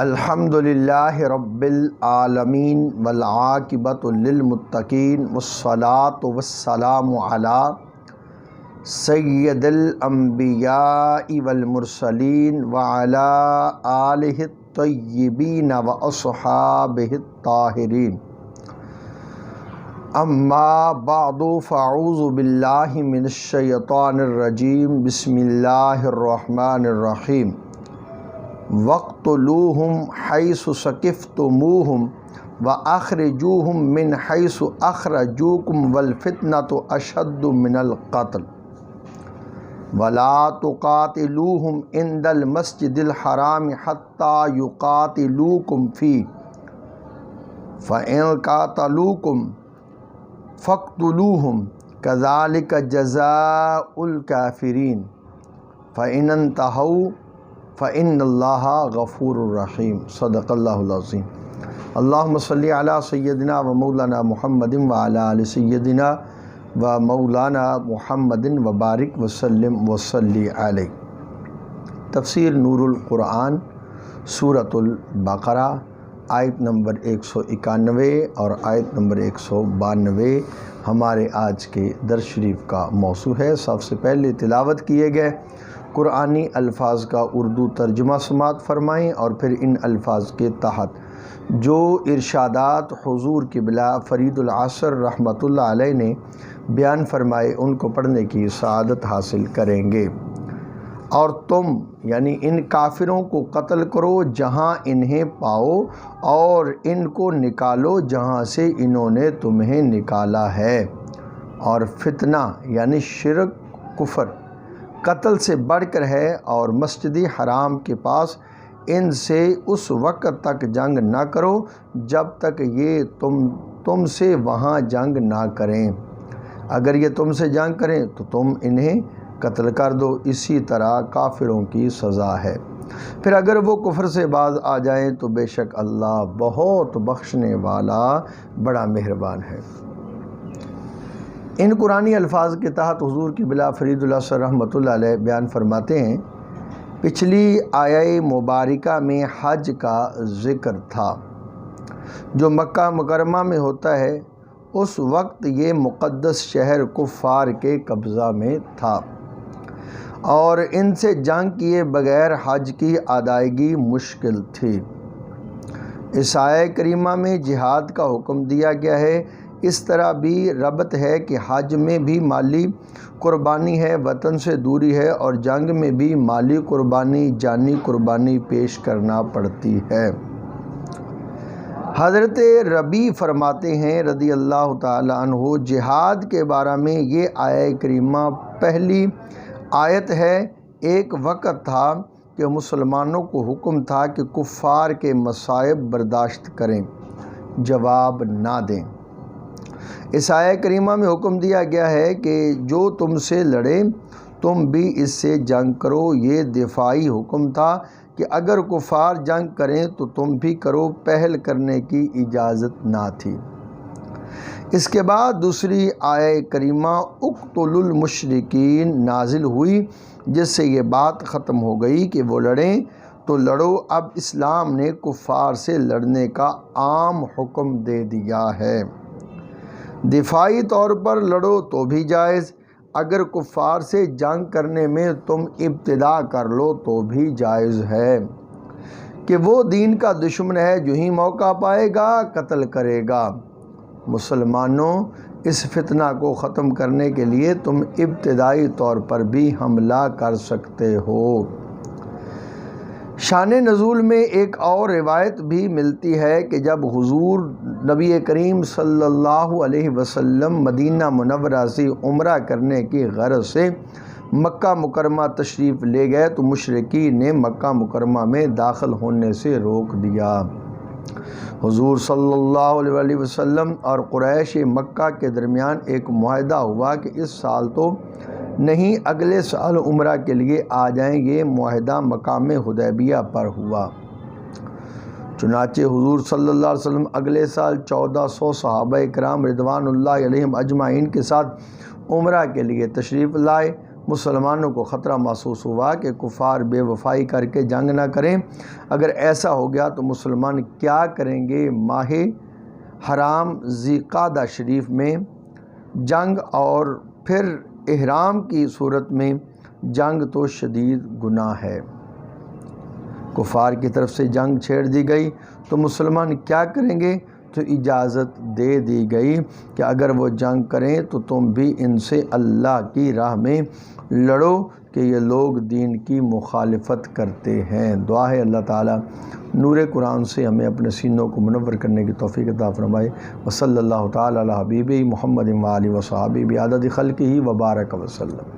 الحمدللہ رب العالمین والعاقبۃ للمتقین والصلاۃ والسلام علی سید الانبیاء والمرسلین وعلی آلہ الطیبین واصحابہ الطاہرین اما بعد فاعوذ باللہ من الشیطان الرجیم بسم اللہ الرحمن الرحیم وَاقْتُلُوهُمْ حَيْثُ ثَقِفْتُمُوهُمْ وَأَخْرِجُوهُمْ مِنْ حَيْثُ أَخْرَجُوكُمْ وَالْفِتْنَةُ أَشَدُّ مِنَ الْقَتْلِ وَلَا تُقَاتِلُوهُمْ عِنْدَ الْمَسْجِدِ الْحَرَامِ حَتَّى يُقَاتِلُوكُمْ فِيهِ فَإِنْ قَاتَلُوكُمْ فَاقْتُلُوهُمْ كَذَلِكَ جَزَاءُ الْكَافِرِينَ فَإِنْ انْتَهَوْا فَإِنَّ اللَّهَ غَفُورٌ رَحِيمٌ صدق اللہ العظیم۔ اللہم صلی علی سیدنا و مولانا محمد وعلی آل سیدنا و مولانا محمد وبارک وسلم وصلی علیہ۔ تفسیر نور القرآن سورۃ البقرہ آیت نمبر 191 اور آیت نمبر 192 ہمارے آج کے درس شریف کا موضوع ہے۔ سب سے پہلے تلاوت کیے گئے قرآنی الفاظ کا اردو ترجمہ سماعت فرمائیں اور پھر ان الفاظ کے تحت جو ارشادات حضور قبلہ فرید العصر رحمۃ اللہ علیہ نے بیان فرمائے ان کو پڑھنے کی سعادت حاصل کریں گے۔ اور تم یعنی ان کافروں کو قتل کرو جہاں انہیں پاؤ اور ان کو نکالو جہاں سے انہوں نے تمہیں نکالا ہے، اور فتنہ یعنی شرک کفر قتل سے بڑھ کر ہے، اور مسجد حرام کے پاس ان سے اس وقت تک جنگ نہ کرو جب تک یہ تم سے وہاں جنگ نہ کریں۔ اگر یہ تم سے جنگ کریں تو تم انہیں قتل کر دو، اسی طرح کافروں کی سزا ہے۔ پھر اگر وہ کفر سے باز آ جائیں تو بے شک اللہ بہت بخشنے والا بڑا مہربان ہے۔ ان قرآنی الفاظ کے تحت حضور قبلہ فرید العصر رحمۃ اللہ علیہ بیان فرماتے ہیں، پچھلی آیہ مبارکہ میں حج کا ذکر تھا جو مکہ مکرمہ میں ہوتا ہے۔ اس وقت یہ مقدس شہر کفار کے قبضہ میں تھا اور ان سے جنگ کیے بغیر حج کی ادائیگی مشکل تھی۔ اس آیہ کریمہ میں جہاد کا حکم دیا گیا ہے۔ اس طرح بھی ربط ہے کہ حج میں بھی مالی قربانی ہے، وطن سے دوری ہے، اور جنگ میں بھی مالی قربانی جانی قربانی پیش کرنا پڑتی ہے۔ حضرت ربیع فرماتے ہیں رضی اللہ تعالی عنہ، جہاد کے بارے میں یہ آیہ کریمہ پہلی آیت ہے۔ ایک وقت تھا کہ مسلمانوں کو حکم تھا کہ کفار کے مصائب برداشت کریں، جواب نہ دیں۔ اس آیہ کریمہ میں حکم دیا گیا ہے کہ جو تم سے لڑے تم بھی اس سے جنگ کرو۔ یہ دفاعی حکم تھا کہ اگر کفار جنگ کریں تو تم بھی کرو، پہل کرنے کی اجازت نہ تھی۔ اس کے بعد دوسری آیہ کریمہ اقتلوا المشرکین نازل ہوئی، جس سے یہ بات ختم ہو گئی کہ وہ لڑیں تو لڑو۔ اب اسلام نے کفار سے لڑنے کا عام حکم دے دیا ہے۔ دفاعی طور پر لڑو تو بھی جائز، اگر کفار سے جنگ کرنے میں تم ابتدا کر لو تو بھی جائز ہے کہ وہ دین کا دشمن ہے، جو ہی موقع پائے گا قتل کرے گا۔ مسلمانوں، اس فتنہ کو ختم کرنے کے لیے تم ابتدائی طور پر بھی حملہ کر سکتے ہو۔ شان نزول میں ایک اور روایت بھی ملتی ہے کہ جب حضور نبی کریم صلی اللہ علیہ وسلم مدینہ منورہ سے عمرہ کرنے کی غرض سے مکہ مکرمہ تشریف لے گئے تو مشرکین نے مکہ مکرمہ میں داخل ہونے سے روک دیا۔ حضور صلی اللہ علیہ وسلم اور قریش مکہ کے درمیان ایک معاہدہ ہوا کہ اس سال تو نہیں، اگلے سال عمرہ کے لیے آ جائیں۔ یہ معاہدہ مقام حدیبیہ پر ہوا۔ چنانچہ حضور صلی اللہ علیہ وسلم اگلے سال 1400 صحابہ کرام رضوان اللہ علیہم اجمعین کے ساتھ عمرہ کے لیے تشریف لائے۔ مسلمانوں کو خطرہ محسوس ہوا کہ کفار بے وفائی کر کے جنگ نہ کریں۔ اگر ایسا ہو گیا تو مسلمان کیا کریں گے؟ ماہ حرام ذی قعدہ شریف میں جنگ اور پھر احرام کی صورت میں جنگ تو شدید گناہ ہے۔ کفار کی طرف سے جنگ چھیڑ دی گئی تو مسلمان کیا کریں گے؟ تو اجازت دے دی گئی کہ اگر وہ جنگ کریں تو تم بھی ان سے اللہ کی راہ میں لڑو کہ یہ لوگ دین کی مخالفت کرتے ہیں۔ دعا ہے اللہ تعالیٰ نور قرآن سے ہمیں اپنے سینوں کو منور کرنے کی توفیق عطا فرمائے۔ وصلی اللہ تعالیٰ علی حبیبہ محمد و آلہ و صحبہ بعدد خلقہ و بارک وسلم۔